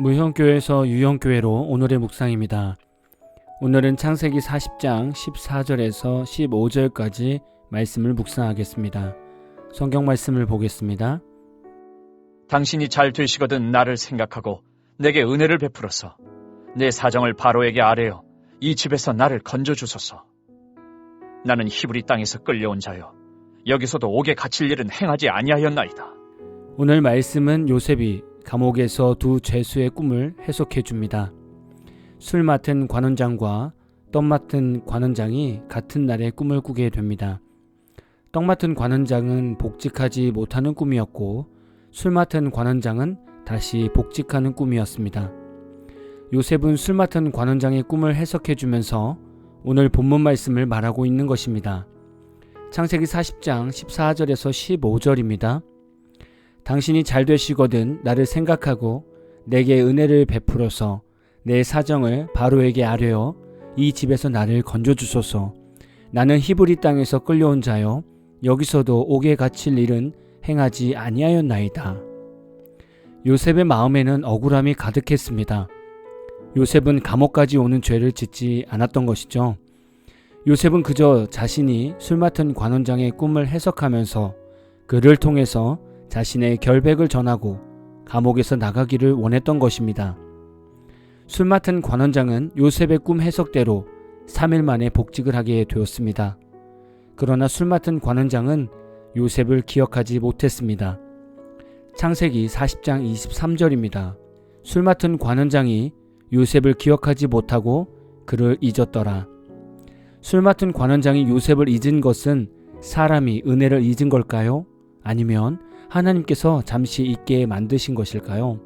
무형교회에서 유형교회로 오늘의 묵상입니다. 오늘은 창세기 40장 14절에서 15절까지 말씀을 묵상하겠습니다. 성경 말씀을 보겠습니다. 당신이 잘 되시거든 나를 생각하고 내게 은혜를 베풀어서 내 사정을 바로에게 아뢰어 이 집에서 나를 건져주소서. 나는 히브리 땅에서 끌려온 자여 여기서도 옥에 갇힐 일은 행하지 아니하였나이다. 오늘 말씀은 요셉이 감옥에서 두 죄수의 꿈을 해석해 줍니다. 술 맡은 관원장과 떡 맡은 관원장이 같은 날에 꿈을 꾸게 됩니다. 떡 맡은 관원장은 복직하지 못하는 꿈이었고 술 맡은 관원장은 다시 복직하는 꿈이었습니다. 요셉은 술 맡은 관원장의 꿈을 해석해 주면서 오늘 본문 말씀을 말하고 있는 것입니다. 창세기 40장 14절에서 15절입니다. 당신이 잘 되시거든 나를 생각하고 내게 은혜를 베풀어서 내 사정을 바로에게 아뢰어 이 집에서 나를 건져주소서. 나는 히브리 땅에서 끌려온 자여 여기서도 옥에 갇힐 일은 행하지 아니하였나이다. 요셉의 마음에는 억울함이 가득했습니다. 요셉은 감옥까지 오는 죄를 짓지 않았던 것이죠. 요셉은 그저 자신이 술 맡은 관원장의 꿈을 해석하면서 그를 통해서 자신의 결백을 전하고 감옥에서 나가기를 원했던 것입니다. 술 맡은 관원장은 요셉의 꿈 해석대로 3일 만에 복직을 하게 되었습니다. 그러나 술 맡은 관원장은 요셉을 기억하지 못했습니다. 창세기 40장 23절입니다. 술 맡은 관원장이 요셉을 기억하지 못하고 그를 잊었더라. 술 맡은 관원장이 요셉을 잊은 것은 사람이 은혜를 잊은 걸까요? 아니면 하나님께서 잠시 잊게 만드신 것일까요?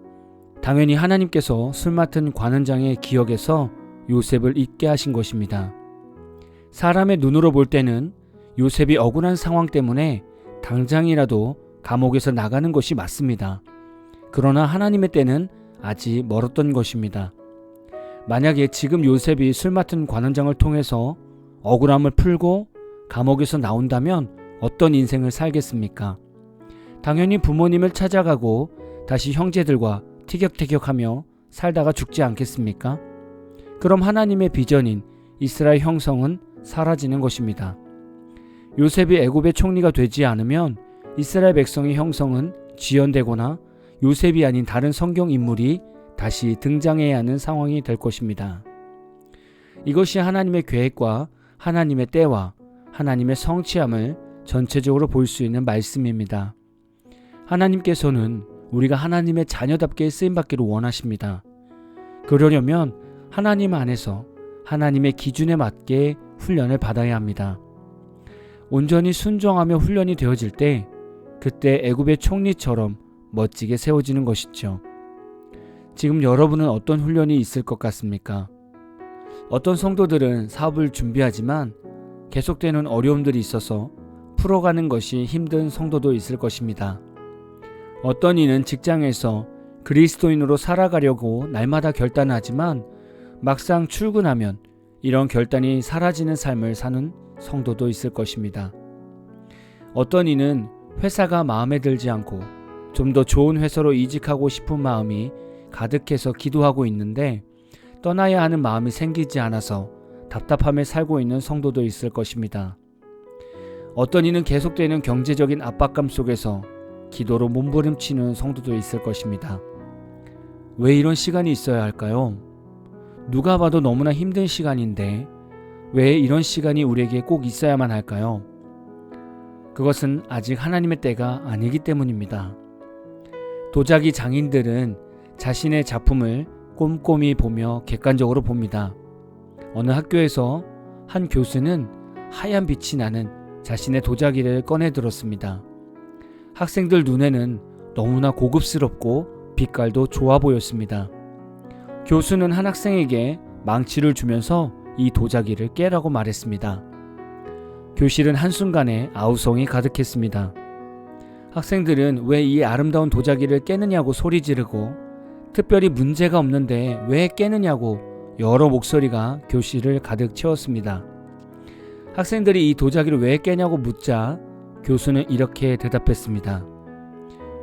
당연히 하나님께서 술 맡은 관원장의 기억에서 요셉을 잊게 하신 것입니다. 사람의 눈으로 볼 때는 요셉이 억울한 상황 때문에 당장이라도 감옥에서 나가는 것이 맞습니다. 그러나 하나님의 때는 아직 멀었던 것입니다. 만약에 지금 요셉이 술 맡은 관원장을 통해서 억울함을 풀고 감옥에서 나온다면 어떤 인생을 살겠습니까? 당연히 부모님을 찾아가고 다시 형제들과 티격태격하며 살다가 죽지 않겠습니까? 그럼 하나님의 비전인 이스라엘 형성은 사라지는 것입니다. 요셉이 애굽의 총리가 되지 않으면 이스라엘 백성의 형성은 지연되거나 요셉이 아닌 다른 성경 인물이 다시 등장해야 하는 상황이 될 것입니다. 이것이 하나님의 계획과 하나님의 때와 하나님의 성취함을 전체적으로 볼 수 있는 말씀입니다. 하나님께서는 우리가 하나님의 자녀답게 쓰임받기를 원하십니다. 그러려면 하나님 안에서 하나님의 기준에 맞게 훈련을 받아야 합니다. 온전히 순종하며 훈련이 되어질 때 그때 애굽의 총리처럼 멋지게 세워지는 것이죠. 지금 여러분은 어떤 훈련이 있을 것 같습니까? 어떤 성도들은 사업을 준비하지만 계속되는 어려움들이 있어서 풀어가는 것이 힘든 성도도 있을 것입니다. 어떤 이는 직장에서 그리스도인으로 살아가려고 날마다 결단하지만 막상 출근하면 이런 결단이 사라지는 삶을 사는 성도도 있을 것입니다. 어떤 이는 회사가 마음에 들지 않고 좀 더 좋은 회사로 이직하고 싶은 마음이 가득해서 기도하고 있는데 떠나야 하는 마음이 생기지 않아서 답답함에 살고 있는 성도도 있을 것입니다. 어떤 이는 계속되는 경제적인 압박감 속에서 기도로 몸부림치는 성도도 있을 것입니다. 왜 이런 시간이 있어야 할까요? 누가 봐도 너무나 힘든 시간인데 왜 이런 시간이 우리에게 꼭 있어야만 할까요? 그것은 아직 하나님의 때가 아니기 때문입니다. 도자기 장인들은 자신의 작품을 꼼꼼히 보며 객관적으로 봅니다. 어느 학교에서 한 교수는 하얀 빛이 나는 자신의 도자기를 꺼내 들었습니다. 학생들 눈에는 너무나 고급스럽고 빛깔도 좋아 보였습니다. 교수는 한 학생에게 망치를 주면서 이 도자기를 깨라고 말했습니다. 교실은 한순간에 아우성이 가득했습니다. 학생들은 왜 이 아름다운 도자기를 깨느냐고 소리 지르고 특별히 문제가 없는데 왜 깨느냐고 여러 목소리가 교실을 가득 채웠습니다. 학생들이 이 도자기를 왜 깨냐고 묻자 교수는 이렇게 대답했습니다.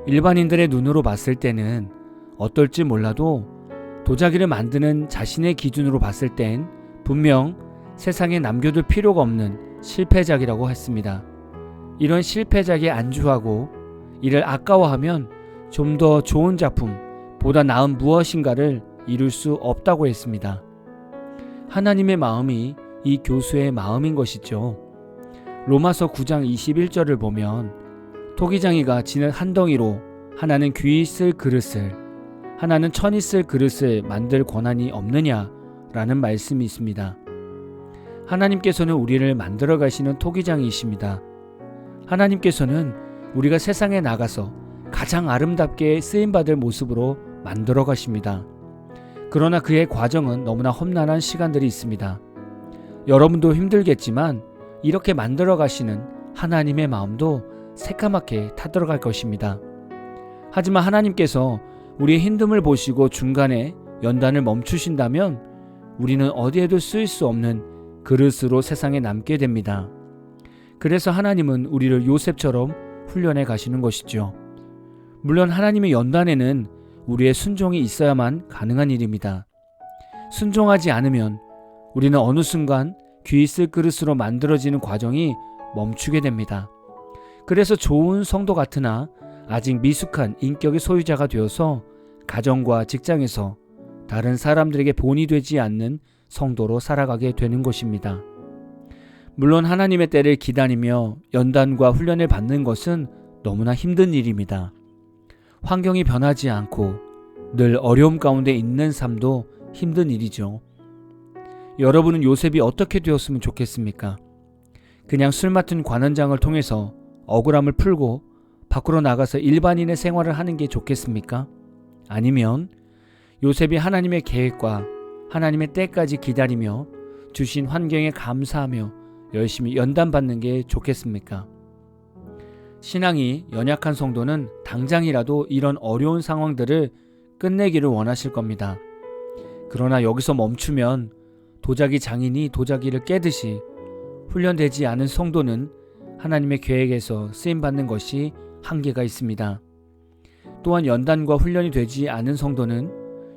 일반인들의 눈으로 봤을 때는 어떨지 몰라도 도자기를 만드는 자신의 기준으로 봤을 땐 분명 세상에 남겨둘 필요가 없는 실패작이라고 했습니다. 이런 실패작에 안주하고 이를 아까워하면 좀 더 좋은 작품, 보다 나은 무엇인가를 이룰 수 없다고 했습니다. 하나님의 마음이 이 교수의 마음인 것이죠. 로마서 9장 21절을 보면 토기장이가 지는 한 덩이로 하나는 귀히 쓸 그릇을, 하나는 천이 쓸 그릇을 만들 권한이 없느냐라는 말씀이 있습니다. 하나님께서는 우리를 만들어 가시는 토기장이십니다. 하나님께서는 우리가 세상에 나가서 가장 아름답게 쓰임받을 모습으로 만들어 가십니다. 그러나 그의 과정은 너무나 험난한 시간들이 있습니다. 여러분도 힘들겠지만 이렇게 만들어 가시는 하나님의 마음도 새까맣게 타들어갈 것입니다. 하지만 하나님께서 우리의 힘듦을 보시고 중간에 연단을 멈추신다면 우리는 어디에도 쓰일 수 없는 그릇으로 세상에 남게 됩니다. 그래서 하나님은 우리를 요셉처럼 훈련해 가시는 것이죠. 물론 하나님의 연단에는 우리의 순종이 있어야만 가능한 일입니다. 순종하지 않으면 우리는 어느 순간 귀히 쓸 그릇으로 만들어지는 과정이 멈추게 됩니다. 그래서 좋은 성도 같으나 아직 미숙한 인격의 소유자가 되어서 가정과 직장에서 다른 사람들에게 본이 되지 않는 성도로 살아가게 되는 것입니다. 물론 하나님의 때를 기다리며 연단과 훈련을 받는 것은 너무나 힘든 일입니다. 환경이 변하지 않고 늘 어려움 가운데 있는 삶도 힘든 일이죠. 여러분은 요셉이 어떻게 되었으면 좋겠습니까? 그냥 술 맡은 관원장을 통해서 억울함을 풀고 밖으로 나가서 일반인의 생활을 하는 게 좋겠습니까? 아니면 요셉이 하나님의 계획과 하나님의 때까지 기다리며 주신 환경에 감사하며 열심히 연단받는 게 좋겠습니까? 신앙이 연약한 성도는 당장이라도 이런 어려운 상황들을 끝내기를 원하실 겁니다. 그러나 여기서 멈추면 도자기 장인이 도자기를 깨듯이 훈련되지 않은 성도는 하나님의 계획에서 쓰임받는 것이 한계가 있습니다. 또한 연단과 훈련이 되지 않은 성도는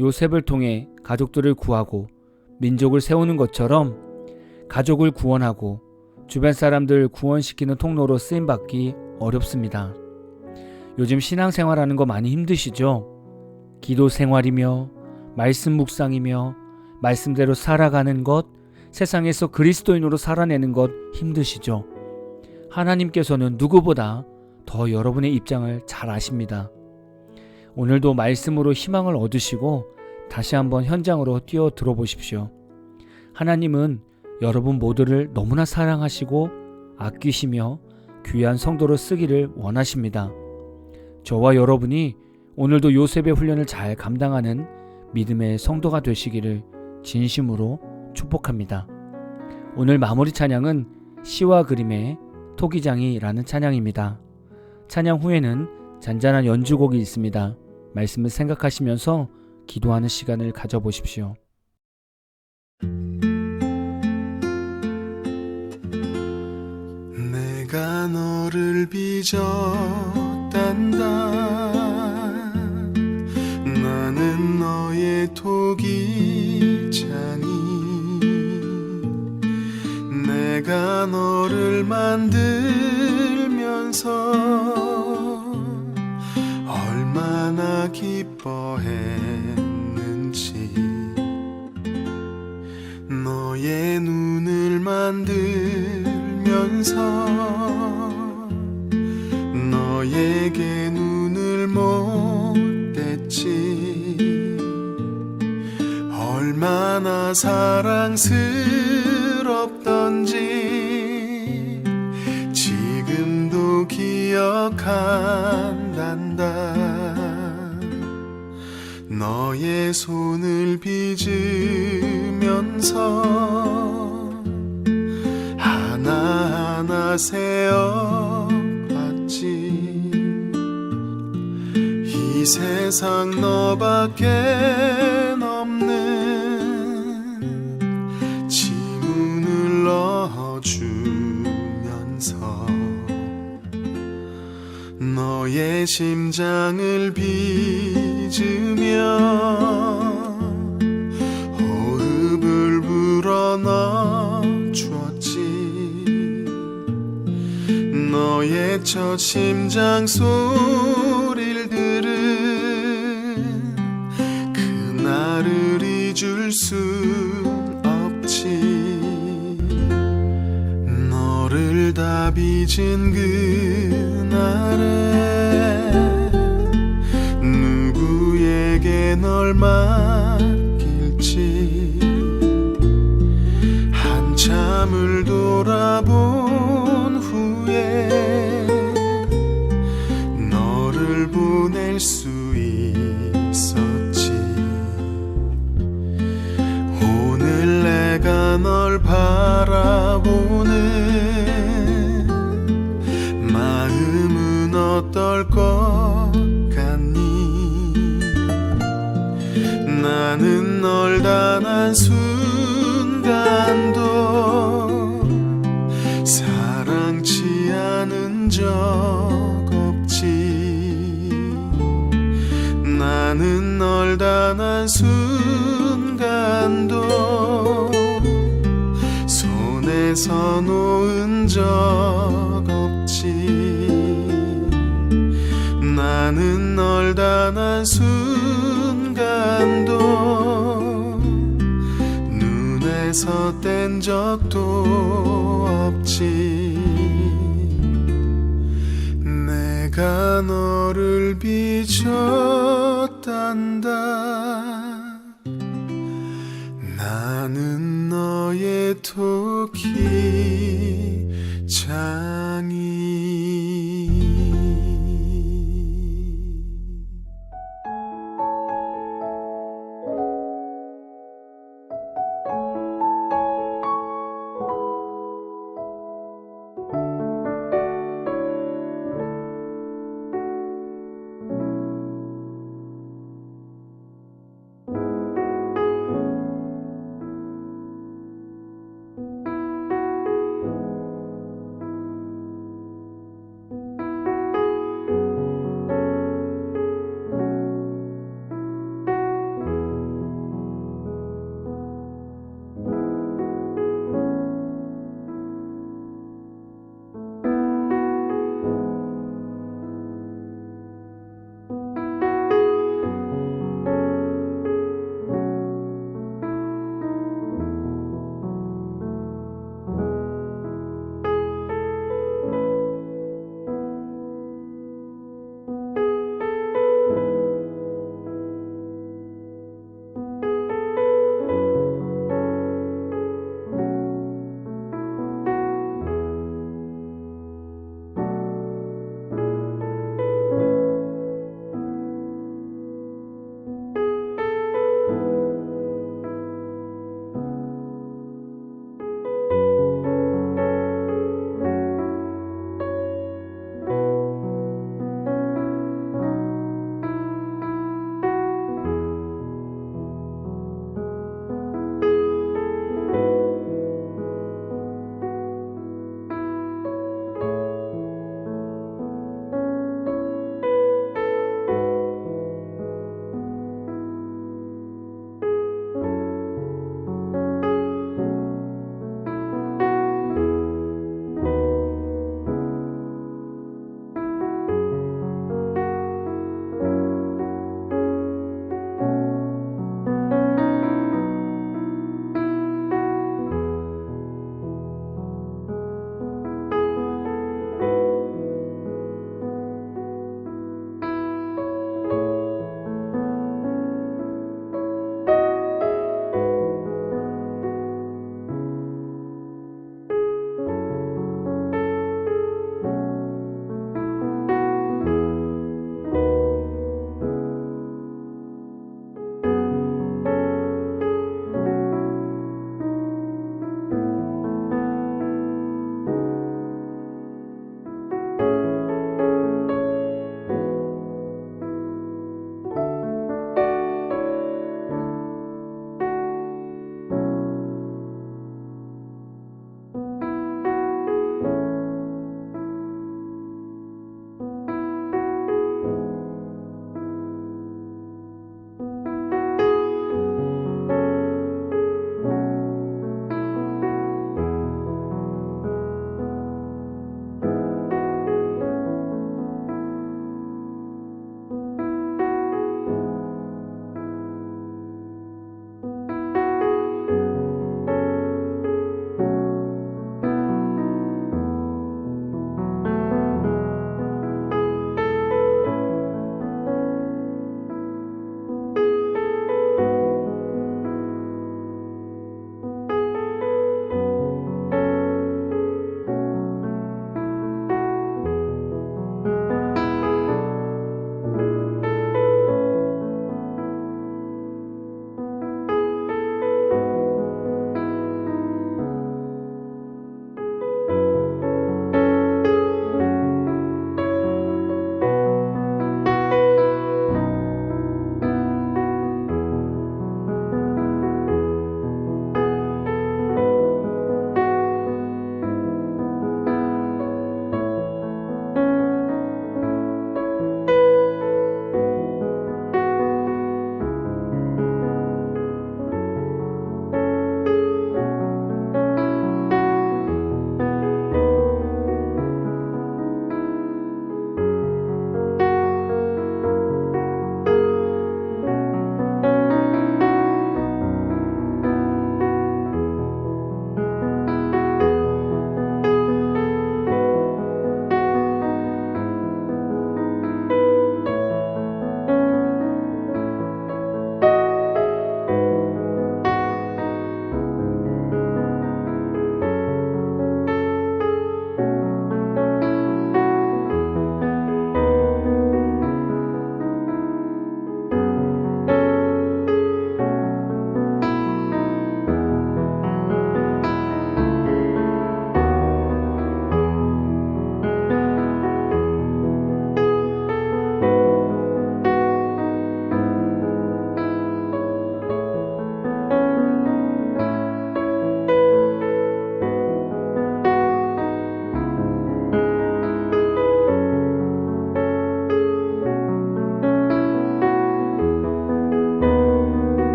요셉을 통해 가족들을 구하고 민족을 세우는 것처럼 가족을 구원하고 주변 사람들 구원시키는 통로로 쓰임받기 어렵습니다. 요즘 신앙생활하는 거 많이 힘드시죠? 기도 생활이며 말씀 묵상이며 말씀대로 살아가는 것, 세상에서 그리스도인으로 살아내는 것 힘드시죠? 하나님께서는 누구보다 더 여러분의 입장을 잘 아십니다. 오늘도 말씀으로 희망을 얻으시고 다시 한번 현장으로 뛰어 들어보십시오. 하나님은 여러분 모두를 너무나 사랑하시고 아끼시며 귀한 성도로 쓰기를 원하십니다. 저와 여러분이 오늘도 요셉의 훈련을 잘 감당하는 믿음의 성도가 되시기를 진심으로 축복합니다. 오늘 마무리 찬양은 시와 그림의 토기장이라는 찬양입니다. 찬양 후에는 잔잔한 연주곡이 있습니다. 말씀을 생각하시면서 기도하는 시간을 가져보십시오. 내가 너를 빚었단다. 나는 너의 토기장이. 내가 너를 만들면서 얼마나 기뻐했는지. 너의 눈을 만들면서 너에게 눈을 못 댔지. 얼마나 사랑스럽던지 지금도 기억한단다. 너의 손을 빚으면서 하나하나 세어봤지. 이 세상 너밖엔 없는 지문을 넣어주면서 너의 심장을 빚으며 너의 첫 심장 소리를 들은 그날을 잊을 순 없지. 너를 다 빚은 그날에 누구에게 널 맡길지 한참을 돌아본 후에 너를 보낼 수 있었지. 오늘 내가 널 바라보는 마음은 어떨 것 같니? 나는 널 단 한순간도 사랑치 않은 적 없지. 나는 널 단 한순간도 손에서 놓은 적 없지. 나는 널 단 한순간도 눈에서 뗀 적도 없지. 내가 너를 빚었단다. 나는 너의 토끼 자